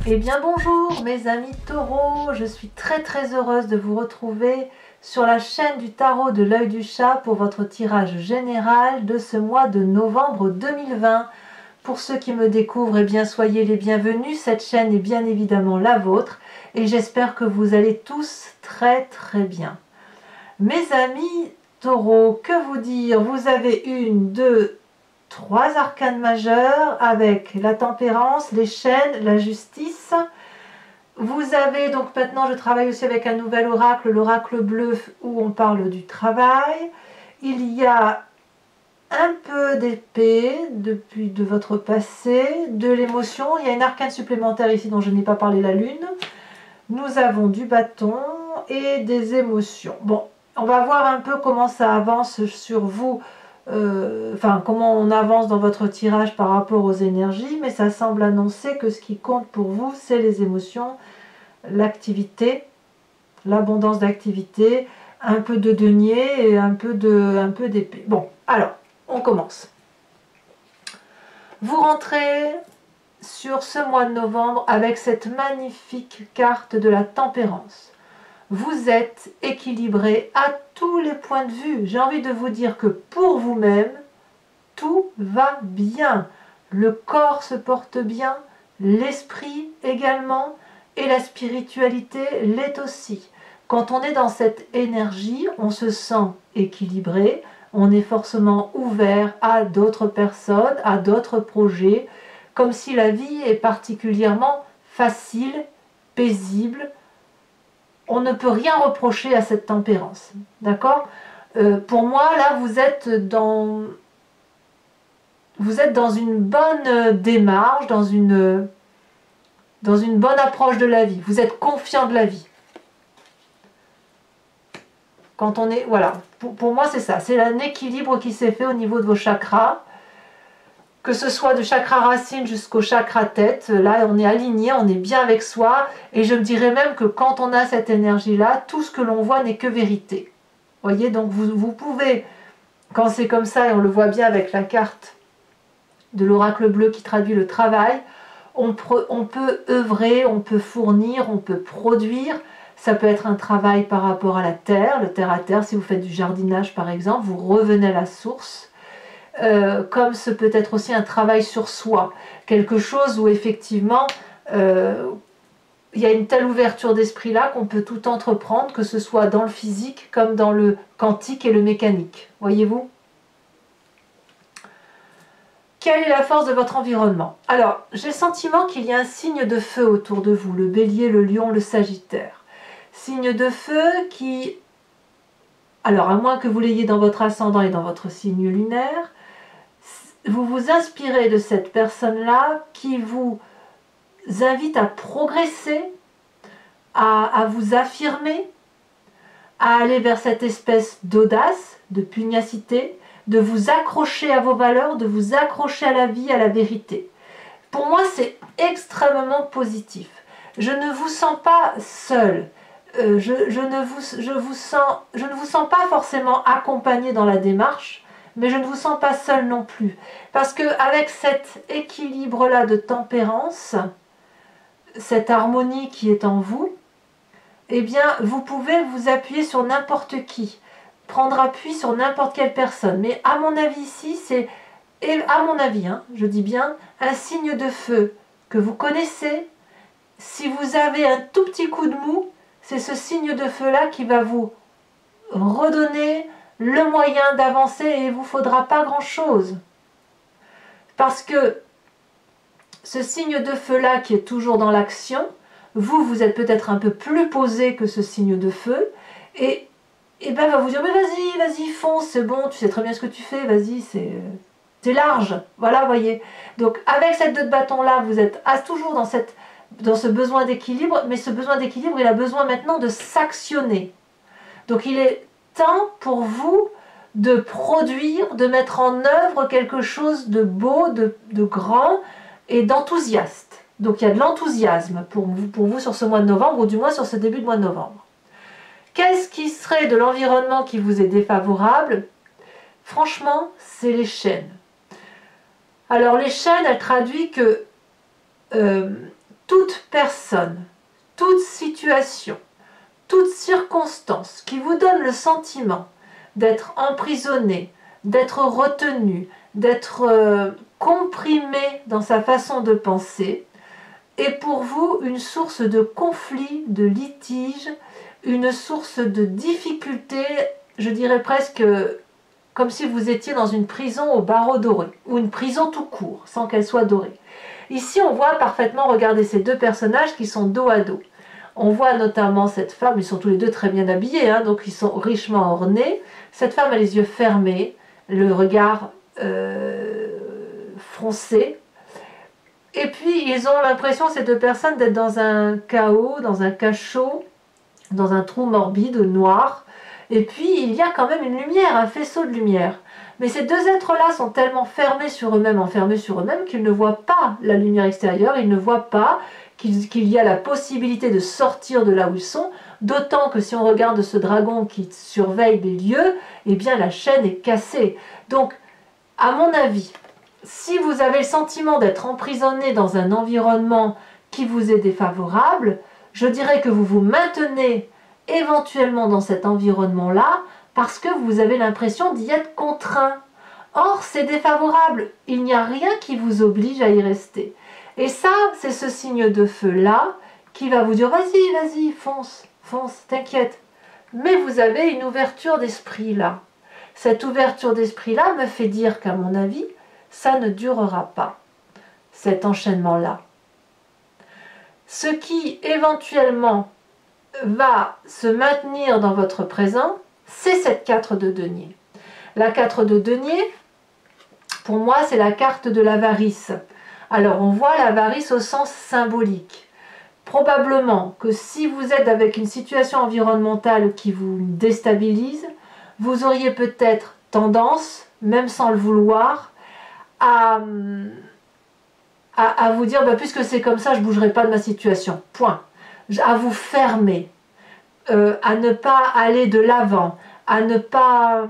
Eh bien bonjour mes amis taureaux, je suis très heureuse de vous retrouver sur la chaîne du tarot de l'œil du chat pour votre tirage général de ce mois de novembre 2020. Pour ceux qui me découvrent, eh bien soyez les bienvenus, cette chaîne est bien évidemment la vôtre et j'espère que vous allez tous très bien. Mes amis taureaux, que vous dire, vous avez une, deux, trois arcanes majeurs avec la tempérance, les chaînes, la justice. Vous avez donc maintenant, je travaille aussi avec un nouvel oracle, l'oracle bleu où on parle du travail. Il y a un peu d'épée depuis de votre passé, de l'émotion. Il y a une arcane supplémentaire ici dont je n'ai pas parlé, la lune. Nous avons du bâton et des émotions. Bon, on va voir un peu comment ça avance sur vous. Comment on avance dans votre tirage par rapport aux énergies, mais ça semble annoncer que ce qui compte pour vous, c'est les émotions, l'activité, l'abondance d'activité, un peu de denier et un peu d'épée. Bon, alors, on commence. Vous rentrez sur ce mois de novembre avec cette magnifique carte de la tempérance. Vous êtes équilibré à tous les points de vue. J'ai envie de vous dire que pour vous-même, tout va bien. Le corps se porte bien, l'esprit également, et la spiritualité l'est aussi. Quand on est dans cette énergie, on se sent équilibré, on est forcément ouvert à d'autres personnes, à d'autres projets, comme si la vie est particulièrement facile, paisible. On ne peut rien reprocher à cette tempérance. D'accord ? Pour moi, là, vous êtes dans une bonne démarche, dans une bonne approche de la vie. Vous êtes confiant de la vie. Quand on est, voilà, pour moi c'est ça, c'est un équilibre qui s'est fait au niveau de vos chakras, que ce soit du chakra racine jusqu'au chakra tête. Là on est aligné, on est bien avec soi, et je me dirais même que quand on a cette énergie-là, tout ce que l'on voit n'est que vérité. Voyez, donc vous pouvez, quand c'est comme ça, et on le voit bien avec la carte de l'oracle bleu qui traduit le travail, on peut œuvrer, on peut fournir, on peut produire. Ça peut être un travail par rapport à la terre, le terre à terre. Si vous faites du jardinage par exemple, vous revenez à la source. Comme ce peut être aussi un travail sur soi, quelque chose où effectivement il y a une telle ouverture d'esprit là qu'on peut tout entreprendre, que ce soit dans le physique comme dans le quantique et le mécanique. Voyez-vous ? Quelle est la force de votre environnement? Alors, j'ai le sentiment qu'il y a un signe de feu autour de vous, le bélier, le lion, le sagittaire. Signe de feu qui, alors à moins que vous l'ayez dans votre ascendant et dans votre signe lunaire, vous vous inspirez de cette personne-là qui vous invite à progresser, à vous affirmer, à aller vers cette espèce d'audace, de pugnacité, de vous accrocher à vos valeurs, de vous accrocher à la vie, à la vérité. Pour moi, c'est extrêmement positif. Je ne vous sens pas seul. Je ne vous sens pas forcément accompagné dans la démarche, mais je ne vous sens pas seul non plus. Parce qu'avec cet équilibre-là de tempérance, cette harmonie qui est en vous, eh bien, vous pouvez vous appuyer sur n'importe qui, prendre appui sur n'importe quelle personne. Mais à mon avis ici, c'est, et à mon avis, je dis bien, un signe de feu que vous connaissez. Si vous avez un tout petit coup de mou, c'est ce signe de feu-là qui va vous redonner le moyen d'avancer et il ne vous faudra pas grand-chose. Parce que ce signe de feu-là qui est toujours dans l'action, vous êtes peut-être un peu plus posé que ce signe de feu et ben va vous dire mais vas-y fonce, c'est bon, tu sais très bien ce que tu fais, vas-y, c'est large, voilà, voyez. Donc avec cette 2 de bâton là, vous êtes toujours dans ce besoin d'équilibre, mais ce besoin d'équilibre, il a besoin maintenant de s'actionner. Donc il est temps pour vous de produire, de mettre en œuvre quelque chose de beau, de grand et d'enthousiaste. Donc il y a de l'enthousiasme pour vous sur ce mois de novembre, ou du moins sur ce début de mois de novembre. Qu'est-ce qui serait de l'environnement qui vous est défavorable? Franchement, c'est les chaînes. Alors les chaînes, elles traduisent que toute personne, toute situation, toute circonstance qui vous donne le sentiment d'être emprisonné, d'être retenu, d'être comprimé dans sa façon de penser, est pour vous une source de conflit, de litige, une source de difficulté, je dirais presque comme si vous étiez dans une prison au barreau doré, ou une prison tout court, sans qu'elle soit dorée. Ici, on voit parfaitement, regardez ces deux personnages qui sont dos à dos. On voit notamment cette femme, ils sont tous les deux très bien habillés, hein, donc ils sont richement ornés. Cette femme a les yeux fermés, le regard froncé. Et puis, ils ont l'impression, ces deux personnes, d'être dans un chaos, dans un cachot, dans un trou morbide, noir. Et puis, il y a quand même une lumière, un faisceau de lumière. Mais ces deux êtres-là sont tellement fermés sur eux-mêmes, enfermés sur eux-mêmes, qu'ils ne voient pas la lumière extérieure, ils ne voient pas qu'il y a la possibilité de sortir de là où ils sont, d'autant que si on regarde ce dragon qui surveille les lieux, eh bien la chaîne est cassée. Donc, à mon avis, si vous avez le sentiment d'être emprisonné dans un environnement qui vous est défavorable, je dirais que vous vous maintenez éventuellement dans cet environnement-là parce que vous avez l'impression d'y être contraint. Or, c'est défavorable. Il n'y a rien qui vous oblige à y rester. Et ça, c'est ce signe de feu-là qui va vous dire « Vas-y, vas-y, fonce, fonce, t'inquiète ». Mais vous avez une ouverture d'esprit là. Cette ouverture d'esprit-là me fait dire qu'à mon avis, ça ne durera pas, cet enchaînement-là. Ce qui, éventuellement, va se maintenir dans votre présent, c'est cette 4 de denier. La 4 de denier, pour moi, c'est la carte de l'avarice. Alors, on voit l'avarice au sens symbolique. Probablement que si vous êtes avec une situation environnementale qui vous déstabilise, vous auriez peut-être tendance, même sans le vouloir, à vous dire, bah, puisque c'est comme ça, je ne bougerai pas de ma situation. Point. À vous fermer, à ne pas aller de l'avant, à ne pas...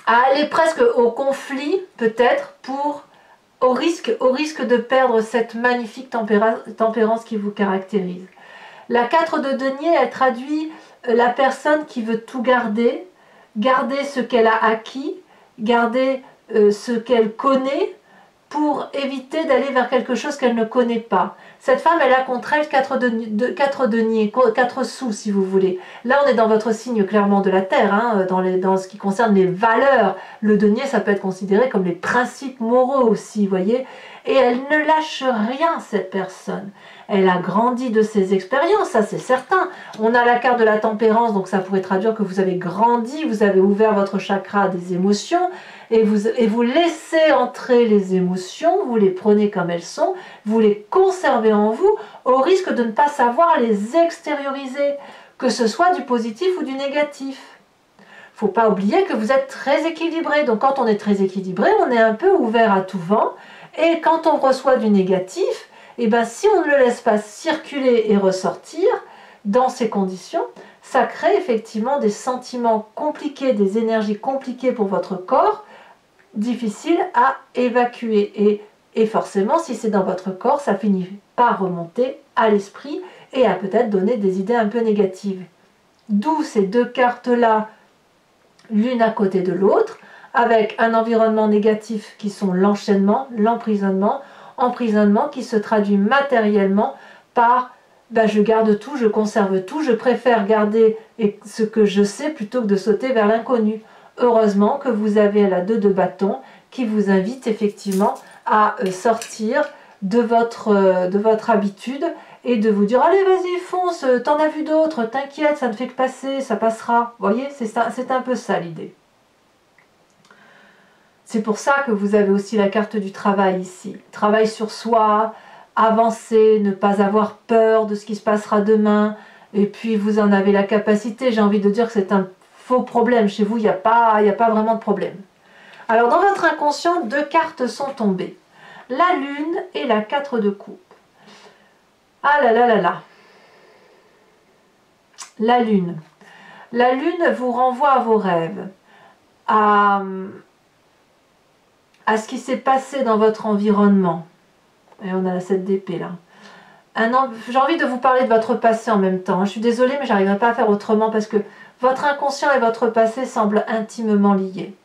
à aller presque au conflit, peut-être, au risque de perdre cette magnifique tempérance qui vous caractérise. La 4 de denier, elle traduit la personne qui veut tout garder, garder ce qu'elle a acquis, garder ce qu'elle connaît, pour éviter d'aller vers quelque chose qu'elle ne connaît pas. Cette femme, elle a contre elle 4 deniers, 4 sous si vous voulez. Là, on est dans votre signe clairement de la terre, hein, dans ce qui concerne les valeurs. Le denier, ça peut être considéré comme les principes moraux aussi, vous voyez. Et elle ne lâche rien, cette personne. Elle a grandi de ses expériences, ça c'est certain. On a la carte de la tempérance, donc ça pourrait traduire que vous avez grandi, vous avez ouvert votre chakra des émotions, et vous laissez entrer les émotions, vous les prenez comme elles sont, vous les conservez en vous, au risque de ne pas savoir les extérioriser, que ce soit du positif ou du négatif. Il ne faut pas oublier que vous êtes très équilibré, donc quand on est très équilibré, on est un peu ouvert à tout vent, et quand on reçoit du négatif, et bien si on ne le laisse pas circuler et ressortir dans ces conditions, ça crée effectivement des sentiments compliqués, des énergies compliquées pour votre corps, difficiles à évacuer. Et forcément, si c'est dans votre corps, ça finit par remonter à l'esprit et à peut-être donner des idées un peu négatives. D'où ces deux cartes-là, l'une à côté de l'autre, avec un environnement négatif qui sont l'enchaînement, l'emprisonnement, emprisonnement qui se traduit matériellement par je garde tout, je conserve tout, je préfère garder ce que je sais plutôt que de sauter vers l'inconnu. Heureusement que vous avez la 2 de bâton qui vous invite effectivement à sortir de votre habitude et de vous dire allez vas-y fonce, t'en as vu d'autres, t'inquiète, ça ne fait que passer, ça passera. Vous voyez, c'est un peu ça l'idée. C'est pour ça que vous avez aussi la carte du travail ici. Travail sur soi, avancer, ne pas avoir peur de ce qui se passera demain. Et puis vous en avez la capacité. J'ai envie de dire que c'est un faux problème. Chez vous, il n'y a pas vraiment de problème. Alors dans votre inconscient, 2 cartes sont tombées. La lune et la 4 de coupe. Ah là là là là. La lune. La lune vous renvoie à vos rêves. À ce qui s'est passé dans votre environnement. Et on a la 7 d'épée là. J'ai envie de vous parler de votre passé en même temps. Je suis désolée, mais j'arriverai pas à faire autrement parce que votre inconscient et votre passé semblent intimement liés.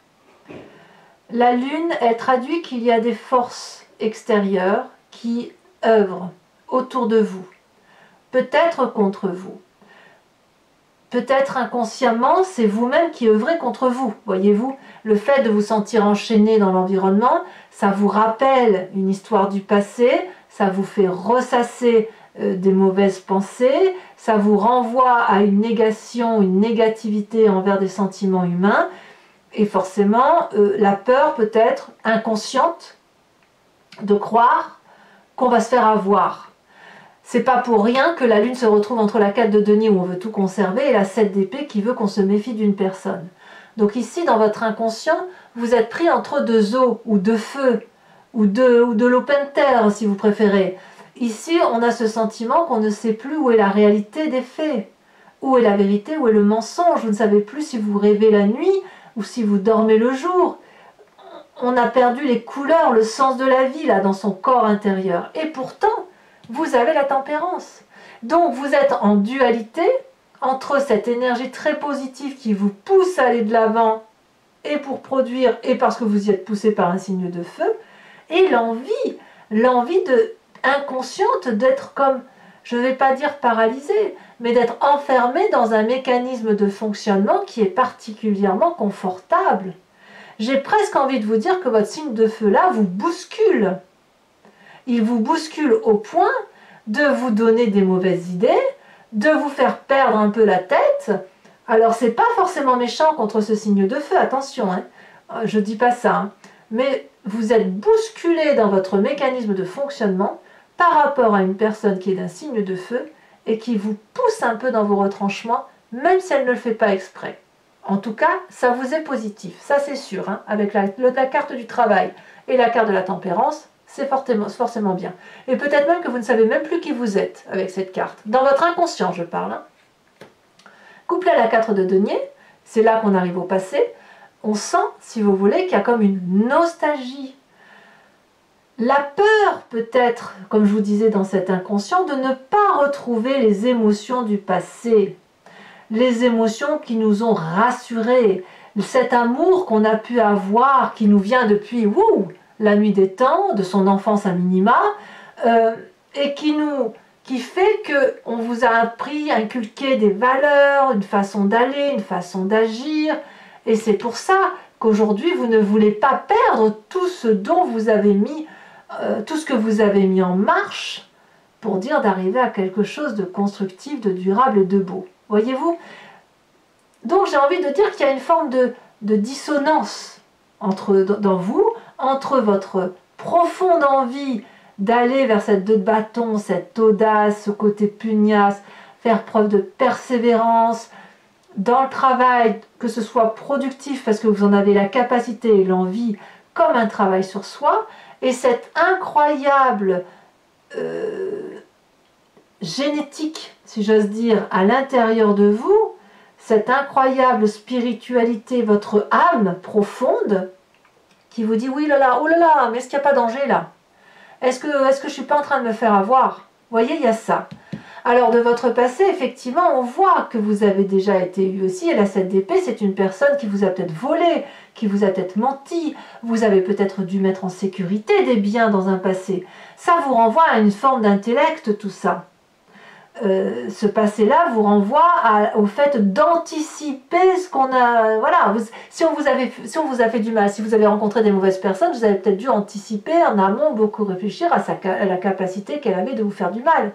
La lune, elle traduit qu'il y a des forces extérieures qui œuvrent autour de vous, peut-être contre vous. Peut-être inconsciemment, c'est vous-même qui œuvrez contre vous. Voyez-vous, le fait de vous sentir enchaîné dans l'environnement, ça vous rappelle une histoire du passé, ça vous fait ressasser des mauvaises pensées, ça vous renvoie à une négation, une négativité envers des sentiments humains, et forcément, la peur peut être inconsciente de croire qu'on va se faire avoir. C'est pas pour rien que la lune se retrouve entre la 4 de denier où on veut tout conserver et la 7 d'épée qui veut qu'on se méfie d'une personne. Donc ici, dans votre inconscient, vous êtes pris entre deux eaux ou deux feux ou de l'open terre si vous préférez. Ici, on a ce sentiment qu'on ne sait plus où est la réalité des faits. Où est la vérité, où est le mensonge. Vous ne savez plus si vous rêvez la nuit ou si vous dormez le jour. On a perdu les couleurs, le sens de la vie là dans son corps intérieur. Et pourtant, vous avez la tempérance. Donc vous êtes en dualité entre cette énergie très positive qui vous pousse à aller de l'avant et pour produire et parce que vous y êtes poussé par un signe de feu et l'envie inconsciente d'être comme, je ne vais pas dire paralysé, mais d'être enfermé dans un mécanisme de fonctionnement qui est particulièrement confortable. J'ai presque envie de vous dire que votre signe de feu là vous bouscule. Il vous bouscule au point de vous donner des mauvaises idées, de vous faire perdre un peu la tête. Alors c'est pas forcément méchant contre ce signe de feu, attention, hein. Je dis pas ça, hein. Mais vous êtes bousculé dans votre mécanisme de fonctionnement par rapport à une personne qui est d'un signe de feu et qui vous pousse un peu dans vos retranchements, même si elle ne le fait pas exprès. En tout cas, ça vous est positif, ça c'est sûr, hein. Avec la carte du travail et la carte de la tempérance, c'est forcément bien. Et peut-être même que vous ne savez même plus qui vous êtes avec cette carte. Dans votre inconscient, je parle. Hein. Couplé à la 4 de denier, c'est là qu'on arrive au passé, on sent, si vous voulez, qu'il y a comme une nostalgie. La peur, peut-être, comme je vous disais dans cet inconscient, de ne pas retrouver les émotions du passé. Les émotions qui nous ont rassurés. Cet amour qu'on a pu avoir, qui nous vient depuis... la nuit des temps, de son enfance à minima, et qui fait qu'on vous a appris, inculqué des valeurs, une façon d'aller, une façon d'agir, et c'est pour ça qu'aujourd'hui vous ne voulez pas perdre tout ce dont vous avez mis, tout ce que vous avez mis en marche, pour dire d'arriver à quelque chose de constructif, de durable et de beau. Voyez-vous? Donc j'ai envie de dire qu'il y a une forme de dissonance dans vous, entre votre profonde envie d'aller vers cette 2 de bâton, cette audace, ce côté pugnace, faire preuve de persévérance dans le travail, que ce soit productif parce que vous en avez la capacité et l'envie, comme un travail sur soi, et cette incroyable génétique, si j'ose dire, à l'intérieur de vous, cette incroyable spiritualité, votre âme profonde, qui vous dit oui là là, oh là là, mais est-ce qu'il n'y a pas danger là? Est-ce que je ne suis pas en train de me faire avoir? Vous voyez, il y a ça. Alors de votre passé, effectivement, on voit que vous avez déjà été eu aussi, et la 7 d'épée, c'est une personne qui vous a peut-être volé, qui vous a peut-être menti, vous avez peut-être dû mettre en sécurité des biens dans un passé. Ça vous renvoie à une forme d'intellect, tout ça. Ce passé-là vous renvoie au fait d'anticiper ce qu'on a... Voilà, si on vous a fait du mal, si vous avez rencontré des mauvaises personnes, vous avez peut-être dû anticiper en amont, beaucoup réfléchir à la capacité qu'elle avait de vous faire du mal.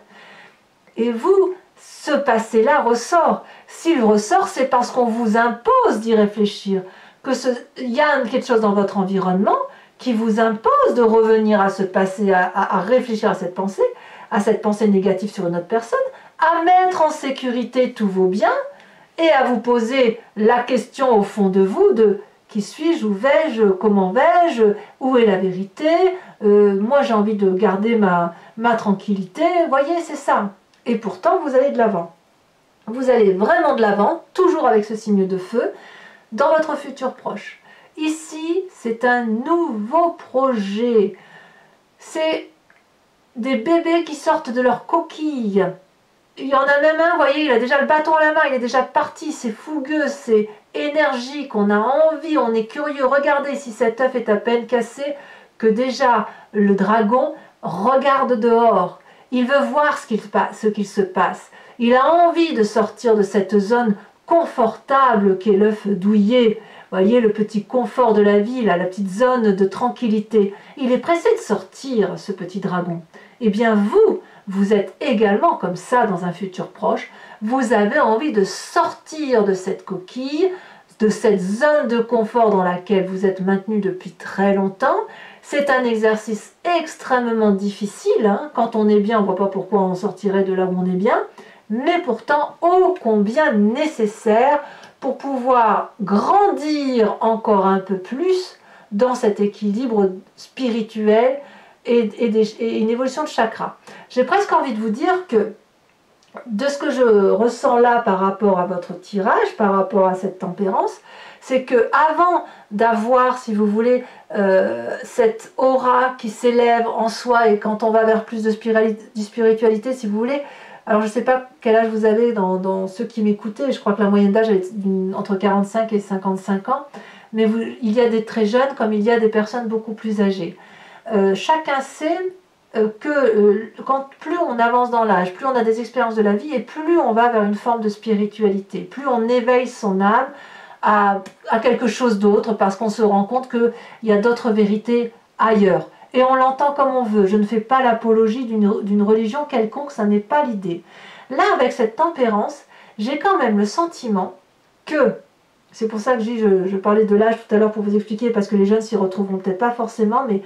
Et vous, ce passé-là ressort. S'il ressort, c'est parce qu'on vous impose d'y réfléchir. Il y a quelque chose dans votre environnement qui vous impose de revenir à ce passé, à réfléchir à cette pensée négative sur une autre personne, à mettre en sécurité tous vos biens et à vous poser la question au fond de vous de qui suis-je, où vais-je, comment vais-je, où est la vérité, moi j'ai envie de garder ma tranquillité, vous voyez, c'est ça. Et pourtant vous allez de l'avant. Vous allez vraiment de l'avant, toujours avec ce signe de feu, dans votre futur proche. Ici, c'est un nouveau projet. C'est des bébés qui sortent de leur coquille. Il y en a même un, vous voyez, il a déjà le bâton à la main, il est déjà parti, c'est fougueux, c'est énergique, on a envie, on est curieux. Regardez si cet œuf est à peine cassé, que déjà le dragon regarde dehors. Il veut voir ce qu'il se passe. Il a envie de sortir de cette zone confortable qu'est l'œuf douillet. Vous voyez, le petit confort de la vie, là, la petite zone de tranquillité. Il est pressé de sortir, ce petit dragon. Eh bien, vous êtes également comme ça dans un futur proche. Vous avez envie de sortir de cette coquille, de cette zone de confort dans laquelle vous êtes maintenu depuis très longtemps. C'est un exercice extrêmement difficile. Hein. Quand on est bien, on ne voit pas pourquoi on sortirait de là où on est bien, mais pourtant ô combien nécessaire pour pouvoir grandir encore un peu plus dans cet équilibre spirituel et une évolution de chakra. J'ai presque envie de vous dire que de ce que je ressens là par rapport à votre tirage, par rapport à cette tempérance, c'est que avant d'avoir, si vous voulez, cette aura qui s'élève en soi, et quand on va vers plus de spiritualité, si vous voulez, alors je ne sais pas quel âge vous avez dans ceux qui m'écoutaient, je crois que la moyenne d'âge est entre 45 et 55 ans, mais il y a des très jeunes comme il y a des personnes beaucoup plus âgées. Chacun sait quand plus on avance dans l'âge, plus on a des expériences de la vie et plus on va vers une forme de spiritualité, plus on éveille son âme à quelque chose d'autre parce qu'on se rend compte qu'il y a d'autres vérités ailleurs. Et on l'entend comme on veut. Je ne fais pas l'apologie d'une religion quelconque, ça n'est pas l'idée. Là, avec cette tempérance, j'ai quand même le sentiment que, c'est pour ça que je parlais de l'âge tout à l'heure pour vous expliquer, parce que les jeunes s'y retrouveront peut-être pas forcément, mais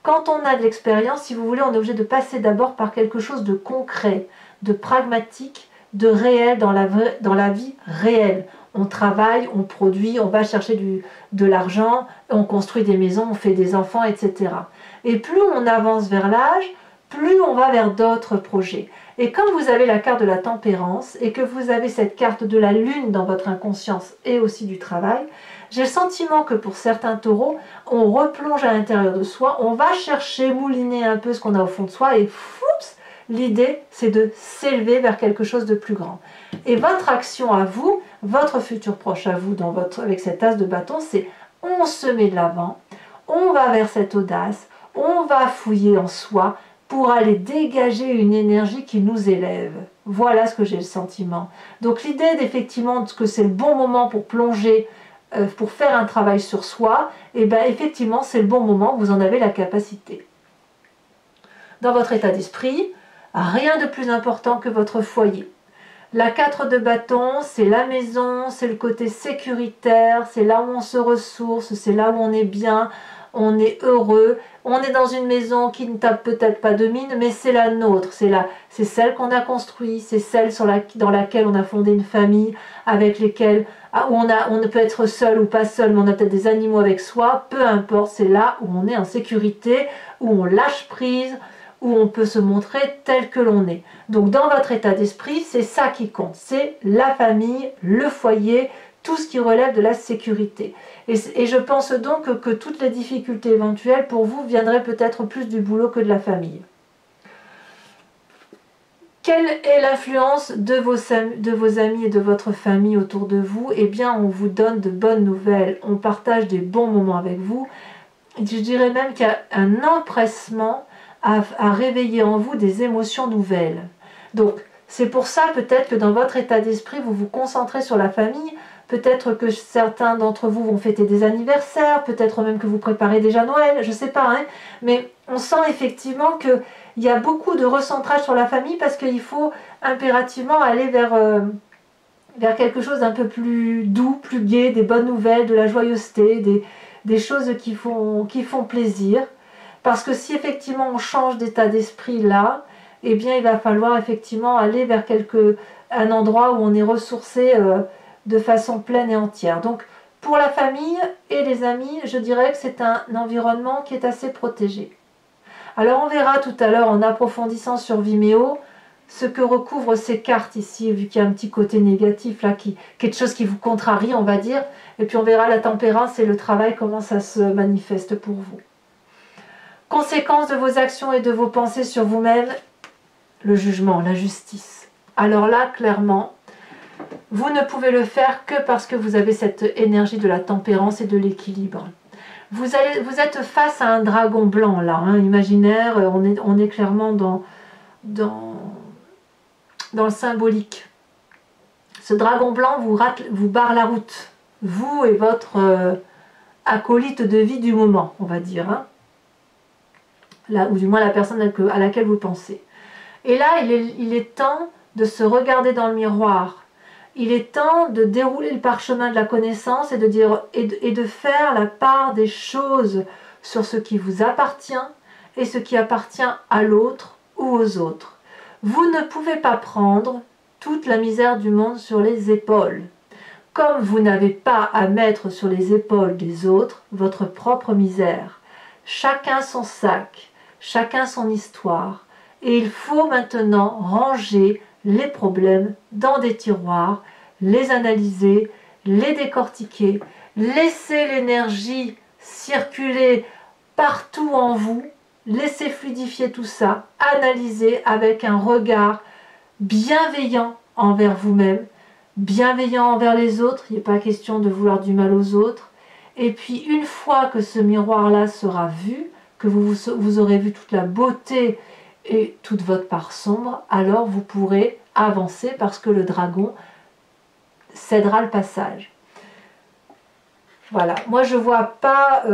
quand on a de l'expérience, si vous voulez, on est obligé de passer d'abord par quelque chose de concret, de pragmatique, de réel dans la vie réelle. On travaille, on produit, on va chercher de l'argent, on construit des maisons, on fait des enfants, etc. Et plus on avance vers l'âge, plus on va vers d'autres projets. Et quand vous avez la carte de la tempérance et que vous avez cette carte de la lune dans votre inconscience et aussi du travail, j'ai le sentiment que pour certains taureaux, on replonge à l'intérieur de soi, on va chercher, mouliner un peu ce qu'on a au fond de soi et foups, l'idée c'est de s'élever vers quelque chose de plus grand. Et votre action à vous, votre futur proche à vous avec cet as de bâton, c'est on se met de l'avant, on va vers cette audace, on va fouiller en soi pour aller dégager une énergie qui nous élève. Voilà ce que j'ai le sentiment. Donc l'idée d'effectivement que c'est le bon moment pour plonger, pour faire un travail sur soi, et bien effectivement c'est le bon moment, vous en avez la capacité. Dans votre état d'esprit, rien de plus important que votre foyer. La 4 de bâton, c'est la maison, c'est le côté sécuritaire, c'est là où on se ressource, c'est là où on est bien, on est heureux, on est dans une maison qui ne tape peut-être pas de mine, mais c'est la nôtre, c'est celle qu'on a construite, c'est celle dans laquelle on a fondé une famille, avec lesquelles où on peut être seul ou pas seul, mais on a peut-être des animaux avec soi, peu importe, c'est là où on est en sécurité, où on lâche prise, où on peut se montrer tel que l'on est. Donc dans votre état d'esprit, c'est ça qui compte, c'est la famille, le foyer, tout ce qui relève de la sécurité. Et je pense donc que toutes les difficultés éventuelles pour vous viendraient peut-être plus du boulot que de la famille. Quelle est l'influence de vos amis et de votre famille autour de vous? Eh bien, on vous donne de bonnes nouvelles, on partage des bons moments avec vous. Je dirais même qu'il y a un empressement à réveiller en vous des émotions nouvelles. Donc, c'est pour ça peut-être que dans votre état d'esprit, vous vous concentrez sur la famille. Peut-être que certains d'entre vous vont fêter des anniversaires, peut-être même que vous préparez déjà Noël, je ne sais pas, hein, mais on sent effectivement qu'il y a beaucoup de recentrage sur la famille parce qu'il faut impérativement aller vers quelque chose d'un peu plus doux, plus gai, des bonnes nouvelles, de la joyeuseté, des choses qui font plaisir. Parce que si effectivement on change d'état d'esprit là, eh bien il va falloir effectivement aller vers un endroit où on est ressourcé de façon pleine et entière. Donc pour la famille et les amis, je dirais que c'est un environnement qui est assez protégé. Alors on verra tout à l'heure en approfondissant sur Vimeo ce que recouvrent ces cartes ici, vu qu'il y a un petit côté négatif là, quelque chose qui vous contrarie on va dire, et puis on verra la tempérance et le travail, comment ça se manifeste pour vous. Conséquence de vos actions et de vos pensées sur vous-même, le jugement, la justice. Alors là, clairement, vous ne pouvez le faire que parce que vous avez cette énergie de la tempérance et de l'équilibre. Vous êtes face à un dragon blanc, là, hein, imaginaire, on est clairement dans le symbolique. Ce dragon blanc vous barre la route, vous et votre acolyte de vie du moment, on va dire, hein. Là, ou du moins la personne à laquelle vous pensez. Et là, il est temps de se regarder dans le miroir. Il est temps de dérouler le parchemin de la connaissance et de faire la part des choses sur ce qui vous appartient et ce qui appartient à l'autre ou aux autres. Vous ne pouvez pas prendre toute la misère du monde sur les épaules. Comme vous n'avez pas à mettre sur les épaules des autres votre propre misère. Chacun son sac, chacun son histoire. Et il faut maintenant ranger les problèmes dans des tiroirs, les analyser, les décortiquer, laisser l'énergie circuler partout en vous, laisser fluidifier tout ça, analyser avec un regard bienveillant envers vous-même, bienveillant envers les autres, il n'est pas question de vouloir du mal aux autres. Et puis une fois que ce miroir-là sera vu, que vous aurez vu toute la beauté et toute votre part sombre, alors vous pourrez avancer parce que le dragon cédera le passage. Voilà, moi je vois pas...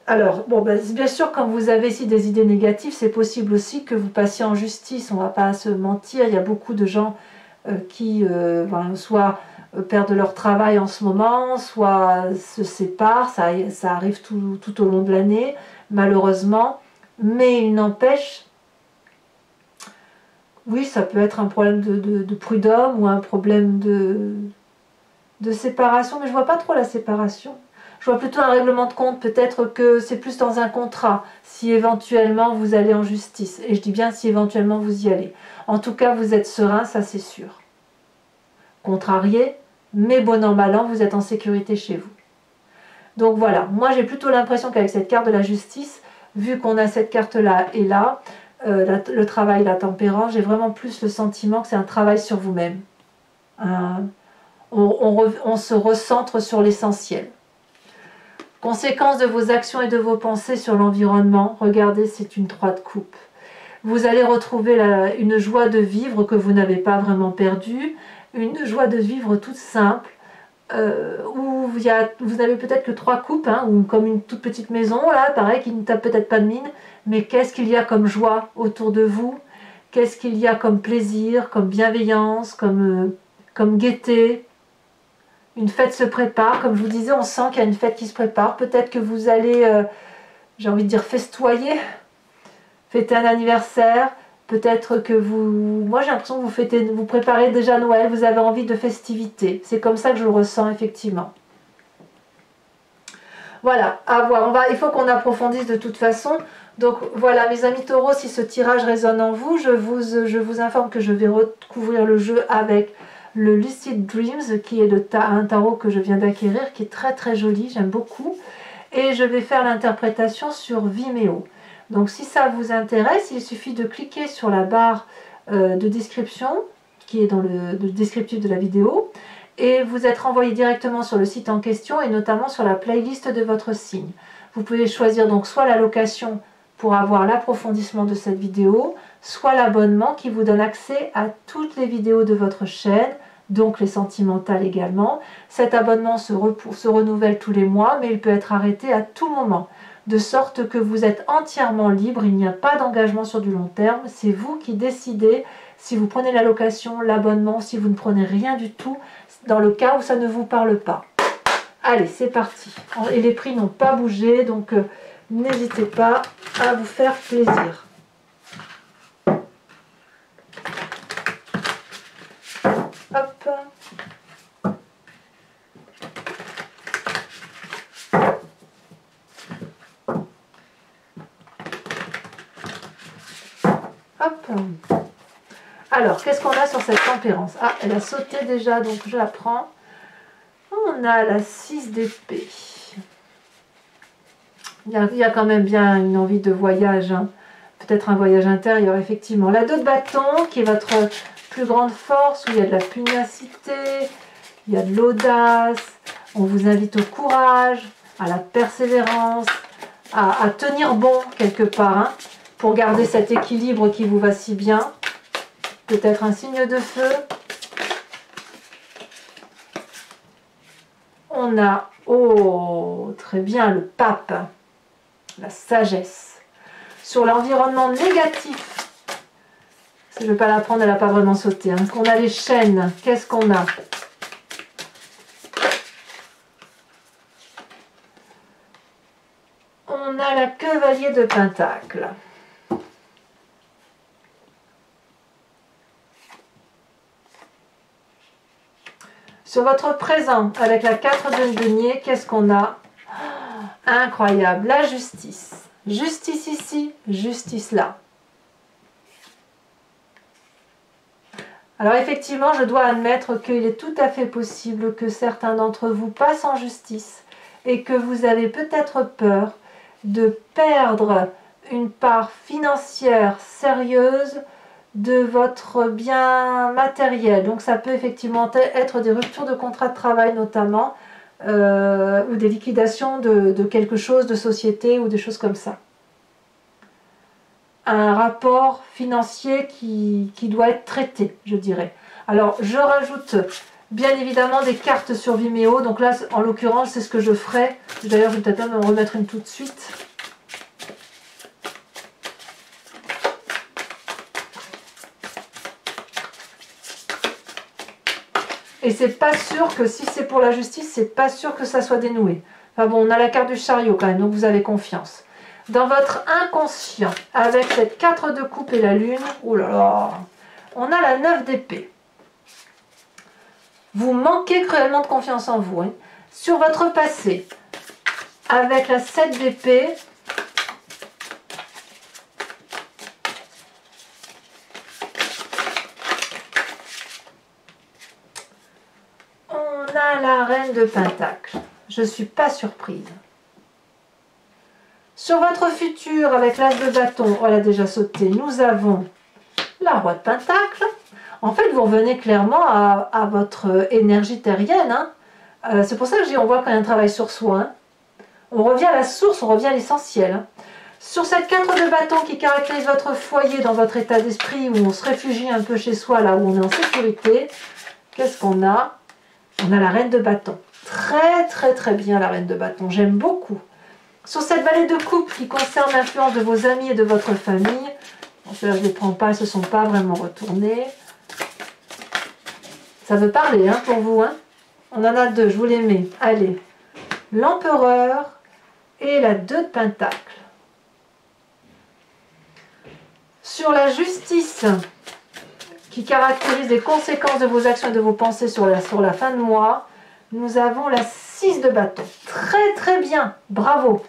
Alors, bon, ben, bien sûr, quand vous avez ici des idées négatives, c'est possible aussi que vous passiez en justice, on ne va pas se mentir, il y a beaucoup de gens qui soit perdent leur travail en ce moment, soit se séparent, ça arrive tout au long de l'année, malheureusement, mais il n'empêche, oui, ça peut être un problème de prud'homme ou un problème de séparation, mais je ne vois pas trop la séparation. Je vois plutôt un règlement de compte, peut-être que c'est plus dans un contrat, si éventuellement vous allez en justice. Et je dis bien si éventuellement vous y allez. En tout cas, vous êtes serein, ça c'est sûr. Contrarié, mais bon an, mal an, vous êtes en sécurité chez vous. Donc voilà, moi j'ai plutôt l'impression qu'avec cette carte de la justice, vu qu'on a cette carte-là et là, le travail, la tempérance, j'ai vraiment plus le sentiment que c'est un travail sur vous-même. On se recentre sur l'essentiel. Conséquence de vos actions et de vos pensées sur l'environnement, regardez, c'est une 3 de coupe. Vous allez retrouver une joie de vivre que vous n'avez pas vraiment perdue, une joie de vivre toute simple, où vous n'avez peut-être que 3 coupes, hein, ou comme une toute petite maison, là, pareil, qui ne tape peut-être pas de mine, mais qu'est-ce qu'il y a comme joie autour de vous, qu'est-ce qu'il y a comme plaisir, comme bienveillance, comme gaieté. Une fête se prépare, comme je vous disais, on sent qu'il y a une fête qui se prépare. Peut-être que vous allez, j'ai envie de dire, festoyer, fêter un anniversaire. Peut-être que moi j'ai l'impression que vous préparez déjà Noël, vous avez envie de festivités. C'est comme ça que je le ressens effectivement. Voilà, à voir. Il faut qu'on approfondisse de toute façon. Donc voilà, mes amis taureaux, si ce tirage résonne en vous, je vous informe que je vais recouvrir le jeu avec le Lucid Dreams, qui est un tarot que je viens d'acquérir, qui est très très joli, j'aime beaucoup. Et je vais faire l'interprétation sur Vimeo. Donc si ça vous intéresse, il suffit de cliquer sur la barre de description, qui est dans le descriptif de la vidéo, et vous êtes renvoyé directement sur le site en question, et notamment sur la playlist de votre signe. Vous pouvez choisir donc soit la location pour avoir l'approfondissement de cette vidéo, soit l'abonnement qui vous donne accès à toutes les vidéos de votre chaîne, donc les sentimentales également. Cet abonnement se renouvelle tous les mois, mais il peut être arrêté à tout moment, de sorte que vous êtes entièrement libre, il n'y a pas d'engagement sur du long terme, c'est vous qui décidez si vous prenez la location, l'abonnement, si vous ne prenez rien du tout, dans le cas où ça ne vous parle pas. Allez, c'est parti. Et les prix n'ont pas bougé, donc n'hésitez pas à vous faire plaisir. Hop. Hop. Alors, qu'est-ce qu'on a sur cette tempérance? Ah, elle a sauté déjà, donc je la prends. On a la 6 d'épée. Il y a quand même bien une envie de voyage, hein. Peut-être un voyage intérieur, effectivement. La 2 de bâton, qui est votre plus grande force, où il y a de la pugnacité, il y a de l'audace, on vous invite au courage, à la persévérance, à tenir bon quelque part, hein, pour garder cet équilibre qui vous va si bien. Peut-être un signe de feu. On a, oh, très bien, le pape, la sagesse. Sur l'environnement négatif, si je ne vais pas la prendre, elle n'a pas vraiment sauté. Hein. On a les chaînes, qu'est-ce qu'on a? On a la cavalier de Pentacle. Sur votre présent, avec la 4 de denier, qu'est-ce qu'on a? Incroyable, la justice. Justice ici, justice là. Alors effectivement, je dois admettre qu'il est tout à fait possible que certains d'entre vous passent en justice et que vous avez peut-être peur de perdre une part financière sérieuse de votre bien matériel. Donc ça peut effectivement être des ruptures de contrat de travail notamment, ou des liquidations de quelque chose, de société ou des choses comme ça. Un rapport financier qui doit être traité, je dirais. Alors je rajoute bien évidemment des cartes sur Vimeo, donc là en l'occurrence c'est ce que je ferai. D'ailleurs je vais peut-être même en remettre une tout de suite. Et c'est pas sûr que si c'est pour la justice, c'est pas sûr que ça soit dénoué. Enfin bon, on a la carte du chariot quand même, donc vous avez confiance. Dans votre inconscient, avec cette 4 de coupe et la lune, oh là là, on a la 9 d'épée. Vous manquez cruellement de confiance en vous. Hein. Sur votre passé, avec la 7 d'épée, on a la reine de Pentacle. Je ne suis pas surprise. Sur votre futur, avec l'as de bâton, on l'a déjà sauté, nous avons la roi de Pentacle. En fait, vous revenez clairement à votre énergie terrienne. Hein. C'est pour ça que je dis, on voit quand il y a un travail sur soi. Hein. On revient à la source, on revient à l'essentiel. Hein. Sur cette 4 de bâton qui caractérise votre foyer dans votre état d'esprit, où on se réfugie un peu chez soi, là où on est en sécurité, qu'est-ce qu'on a? On a la reine de bâton. Très très très bien la reine de bâton, j'aime beaucoup. Sur cette vallée de coupe qui concerne l'influence de vos amis et de votre famille, bon, ceux-là je ne les prends pas, elles ne se sont pas vraiment retournées. Ça veut parler hein, pour vous. Hein. On en a deux, je vous les mets. Allez, l'empereur et la 2 de Pentacle. Sur la justice qui caractérise les conséquences de vos actions et de vos pensées sur la fin de mois, nous avons la 6 de bâton. Très très bien, bravo.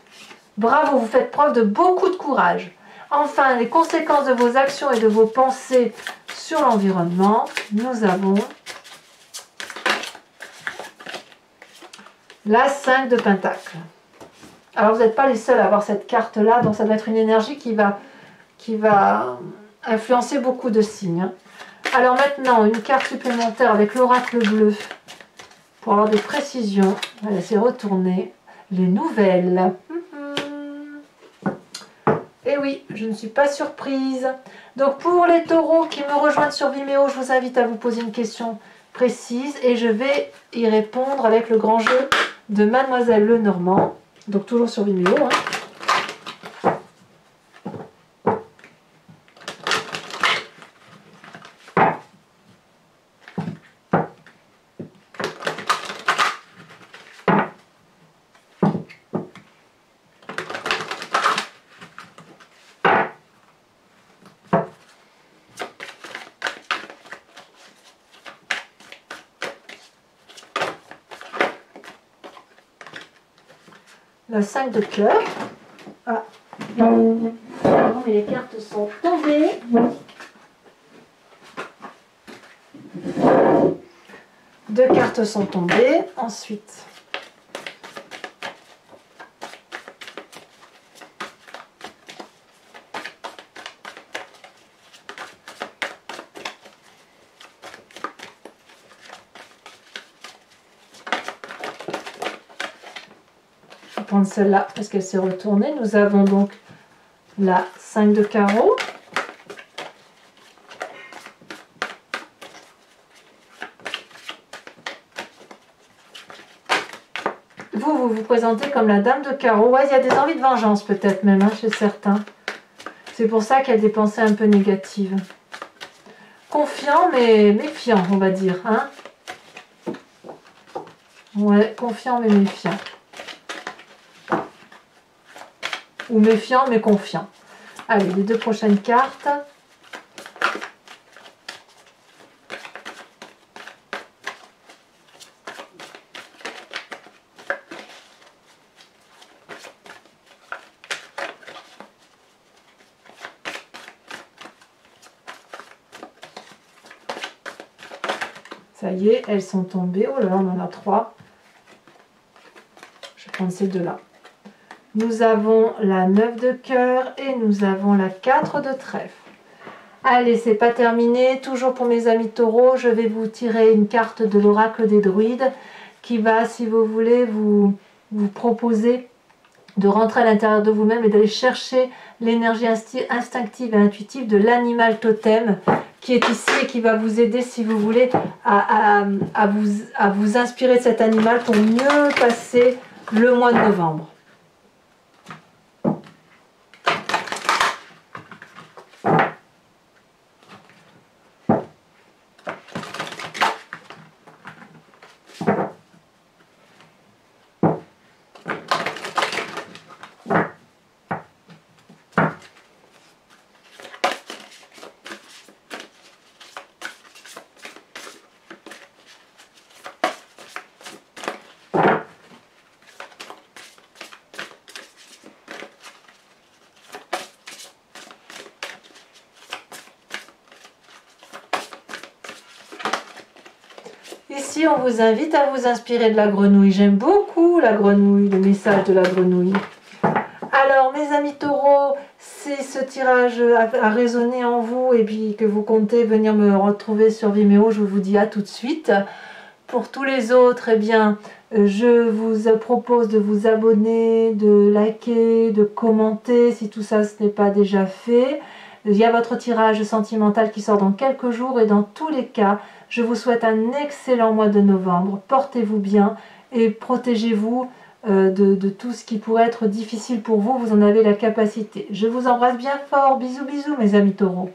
Bravo, vous faites preuve de beaucoup de courage. Enfin, les conséquences de vos actions et de vos pensées sur l'environnement, nous avons la 5 de Pentacle. Alors, vous n'êtes pas les seuls à avoir cette carte-là, donc ça doit être une énergie qui va influencer beaucoup de signes. Alors maintenant, une carte supplémentaire avec l'oracle bleu, pour avoir des précisions. On va laisser retourner les nouvelles. Et oui, je ne suis pas surprise. Donc pour les taureaux qui me rejoignent sur Vimeo, je vous invite à vous poser une question précise et je vais y répondre avec le grand jeu de Mademoiselle Lenormand. Donc toujours sur Vimeo. Hein. La 5 de cœur. Ah, non, mais les cartes sont tombées. Deux cartes sont tombées. Ensuite, vais prendre celle-là parce qu'elle s'est retournée. Nous avons donc la 5 de carreau. Vous vous présentez comme la dame de carreau. Ouais, il y a des envies de vengeance peut-être même hein, chez certains. C'est pour ça qu'il y a des pensées un peu négatives. Confiant mais méfiant, on va dire. Hein, ouais, confiant mais méfiant. Ou méfiant mais confiant. Allez, les deux prochaines cartes. Ça y est, elles sont tombées. Oh là là, on en a 3. Je vais prendre ces deux-là. Nous avons la 9 de cœur et nous avons la 4 de trèfle. Allez, c'est pas terminé. Toujours pour mes amis taureaux, je vais vous tirer une carte de l'oracle des druides qui va, si vous voulez, vous proposer de rentrer à l'intérieur de vous-même et d'aller chercher l'énergie instinctive et intuitive de l'animal totem qui est ici et qui va vous aider, si vous voulez, à vous inspirer de cet animal pour mieux passer le mois de novembre. Ici, on vous invite à vous inspirer de la grenouille. J'aime beaucoup la grenouille, le message de la grenouille. Alors, mes amis taureaux, si ce tirage a résonné en vous et puis que vous comptez venir me retrouver sur Vimeo, je vous dis à tout de suite. Pour tous les autres, eh bien, je vous propose de vous abonner, de liker, de commenter si tout ça ce n'est pas déjà fait. Il y a votre tirage sentimental qui sort dans quelques jours et dans tous les cas, je vous souhaite un excellent mois de novembre. Portez-vous bien et protégez-vous de tout ce qui pourrait être difficile pour vous. Vous en avez la capacité. Je vous embrasse bien fort. Bisous, bisous mes amis taureaux.